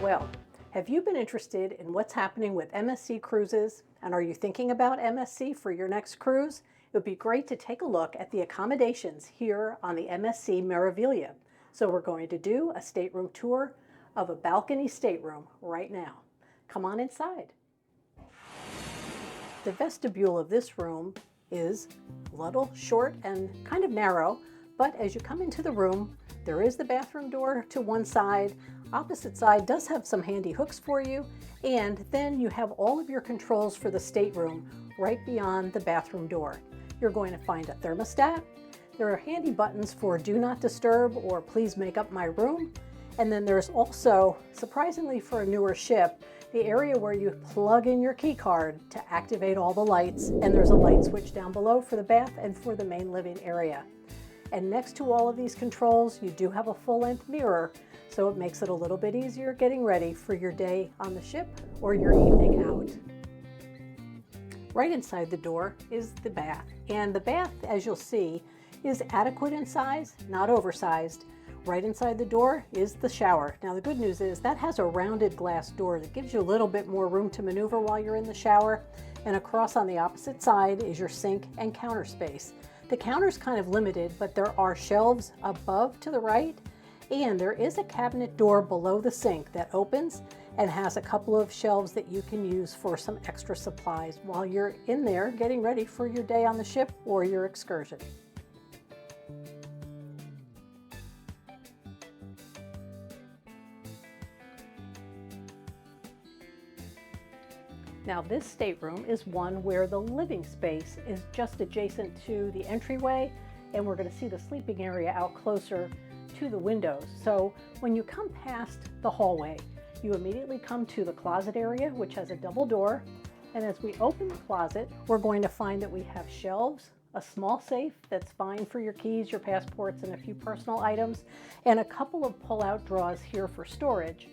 Well, have you been interested in what's happening with MSC Cruises, and are you thinking about MSC for your next cruise? It would be great to take a look at the accommodations here on the MSC Meriviglia. So we're going to do a stateroom tour of a balcony stateroom right now. Come on inside. The vestibule of this room is a little short and kind of narrow, but as you come into the room, there is the bathroom door to one side. Opposite side does have some handy hooks for you, and then you have all of your controls for the stateroom right beyond the bathroom door. You're going to find a thermostat. There are handy buttons for do not disturb or please make up my room. And then there's also, surprisingly for a newer ship, the area where you plug in your key card to activate all the lights, and there's a light switch down below for the bath and for the main living area. And next to all of these controls, you do have a full-length mirror, so it makes it a little bit easier getting ready for your day on the ship or your evening out. Right inside the door is the bath, and the bath, as you'll see, is adequate in size, not oversized. Right inside the door is the shower. Now the good news is that has a rounded glass door that gives you a little bit more room to maneuver while you're in the shower, and across on the opposite side is your sink and counter space. The counter's kind of limited, but there are shelves above to the right, and there is a cabinet door below the sink that opens and has a couple of shelves that you can use for some extra supplies while you're in there getting ready for your day on the ship or your excursion. Now this stateroom is one where the living space is just adjacent to the entryway, and we're going to see the sleeping area out closer to the windows. So when you come past the hallway, you immediately come to the closet area, which has a double door. And as we open the closet, we're going to find that we have shelves, a small safe that's fine for your keys, your passports, and a few personal items, and a couple of pull-out drawers here for storage.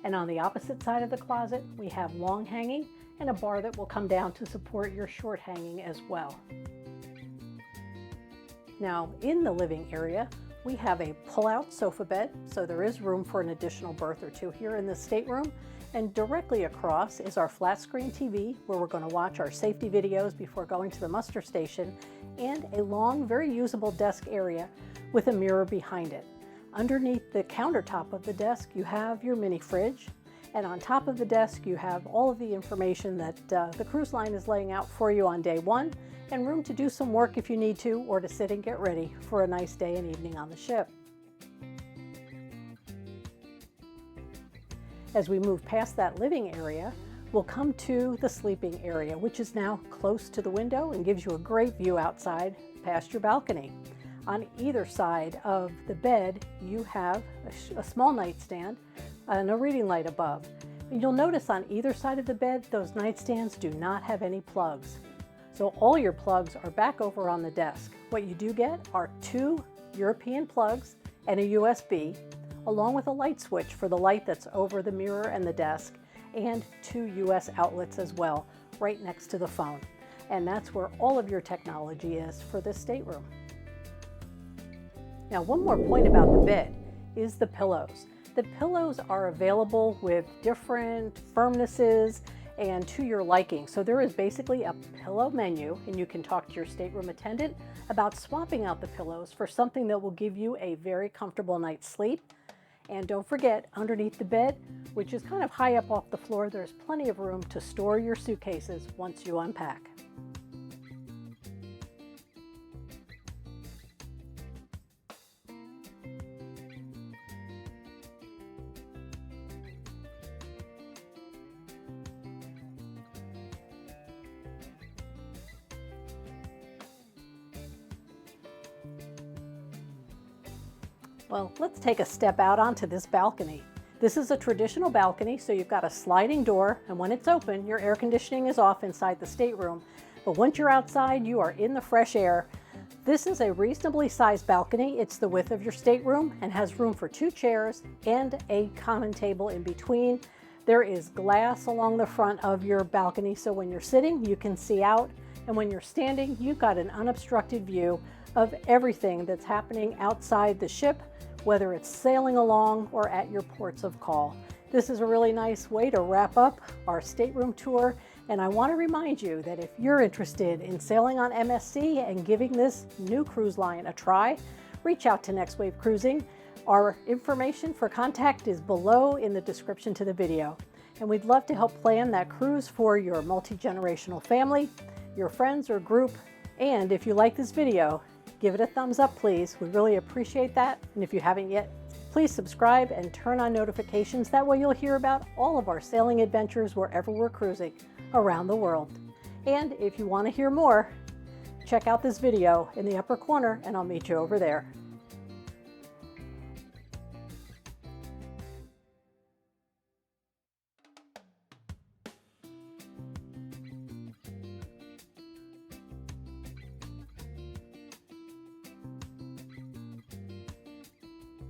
And on the opposite side of the closet, we have long hanging and a bar that will come down to support your short hanging as well. Now in the living area, we have a pull-out sofa bed, so there is room for an additional berth or two here in the stateroom. And directly across is our flat screen TV, where we're going to watch our safety videos before going to the muster station, and a long, very usable desk area with a mirror behind it. Underneath the countertop of the desk, you have your mini fridge. And on top of the desk, you have all of the information that the cruise line is laying out for you on day one, and room to do some work if you need to, or to sit and get ready for a nice day and evening on the ship. As we move past that living area, we'll come to the sleeping area, which is now close to the window and gives you a great view outside past your balcony. On either side of the bed, you have a small nightstand and a reading light above. And you'll notice on either side of the bed, those nightstands do not have any plugs. So all your plugs are back over on the desk. What you do get are 2 European plugs and a USB, along with a light switch for the light that's over the mirror and the desk, and 2 US outlets as well, right next to the phone. And that's where all of your technology is for this stateroom. Now, one more point about the bed is the pillows. The pillows are available with different firmnesses and to your liking. So there is basically a pillow menu, and you can talk to your stateroom attendant about swapping out the pillows for something that will give you a very comfortable night's sleep. And don't forget, underneath the bed, which is kind of high up off the floor, there's plenty of room to store your suitcases once you unpack. Well, let's take a step out onto this balcony. This is a traditional balcony, so you've got a sliding door, and when it's open, your air conditioning is off inside the stateroom. But once you're outside, you are in the fresh air. This is a reasonably sized balcony. It's the width of your stateroom and has room for 2 chairs and a common table in between. There is glass along the front of your balcony, so when you're sitting, you can see out And when you're standing, you've got an unobstructed view of everything that's happening outside the ship, whether it's sailing along or at your ports of call. This is a really nice way to wrap up our stateroom tour, and I want to remind you that if you're interested in sailing on MSC and giving this new cruise line a try, reach out to Next Wave Cruising. Our information for contact is below in the description to the video, and we'd love to help plan that cruise for your multi-generational family, your friends or group. And if you like this video, give it a thumbs up, please. We really appreciate that. And if you haven't yet, please subscribe and turn on notifications. That way you'll hear about all of our sailing adventures wherever we're cruising around the world. And if you want to hear more, check out this video in the upper corner and I'll meet you over there.